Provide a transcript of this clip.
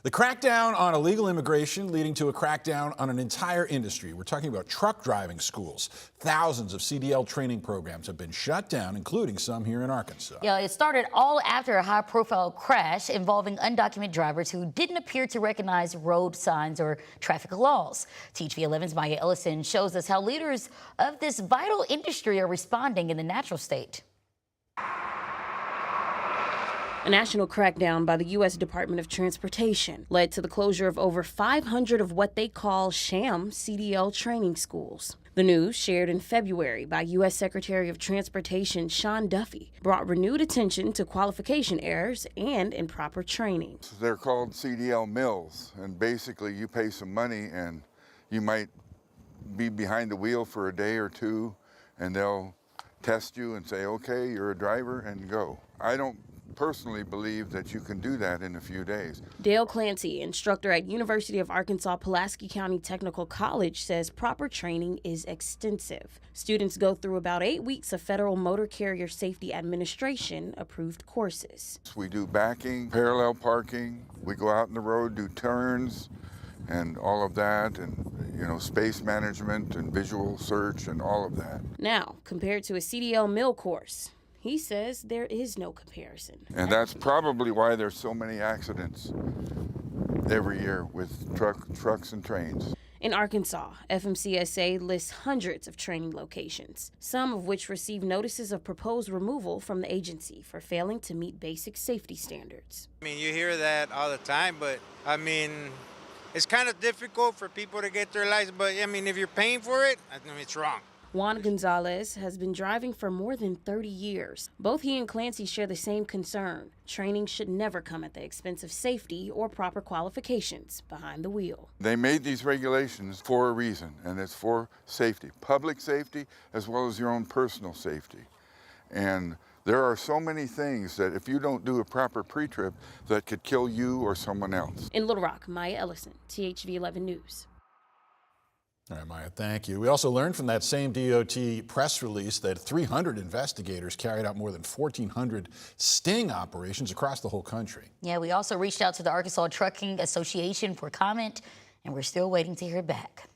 The crackdown on illegal immigration leading to a crackdown on an entire industry. We're talking about truck driving schools. Thousands of CDL training programs have been shut down, including some here in Arkansas. Yeah, it started all after a high-profile crash involving undocumented drivers who didn't appear to recognize road signs or traffic laws. THV11's Maya Ellison shows us how leaders of this vital industry are responding in the natural state. A national crackdown by the U.S. Department of Transportation led to the closure of over 500 of what they call sham CDL training schools. The news, shared in February by U.S. Secretary of Transportation Sean Duffy, brought renewed attention to qualification errors and improper training. They're called CDL mills, and basically you pay some money and you might be behind the wheel for a day or two, and they'll test you and say, okay, you're a driver, and go. I don't personally believe that you can do that in a few days. Dale Clancy, instructor at University of Arkansas Pulaski County Technical College, says proper training is extensive. Students go through about 8 weeks of Federal Motor Carrier Safety Administration approved courses. We do backing, parallel parking, we go out in the road, do turns and all of that, and space management and visual search and all of that. Now, compared to a CDL mill course, he says there is no comparison. And that's probably why there's so many accidents every year with trucks and trains. In Arkansas, FMCSA lists hundreds of training locations, some of which receive notices of proposed removal from the agency for failing to meet basic safety standards. You hear that all the time, but it's kind of difficult for people to get their license, but if you're paying for it, it's wrong. Juan Gonzalez has been driving for more than 30 years. Both he and Clancy share the same concern. Training should never come at the expense of safety or proper qualifications behind the wheel. They made these regulations for a reason, and it's for safety, public safety, as well as your own personal safety. And there are so many things that if you don't do a proper pre-trip, that could kill you or someone else. In Little Rock, Maya Ellison, THV11 News. All right, Maya, thank you. We also learned from that same DOT press release that 300 investigators carried out more than 1,400 sting operations across the whole country. Yeah, we also reached out to the Arkansas Trucking Association for comment, and we're still waiting to hear back.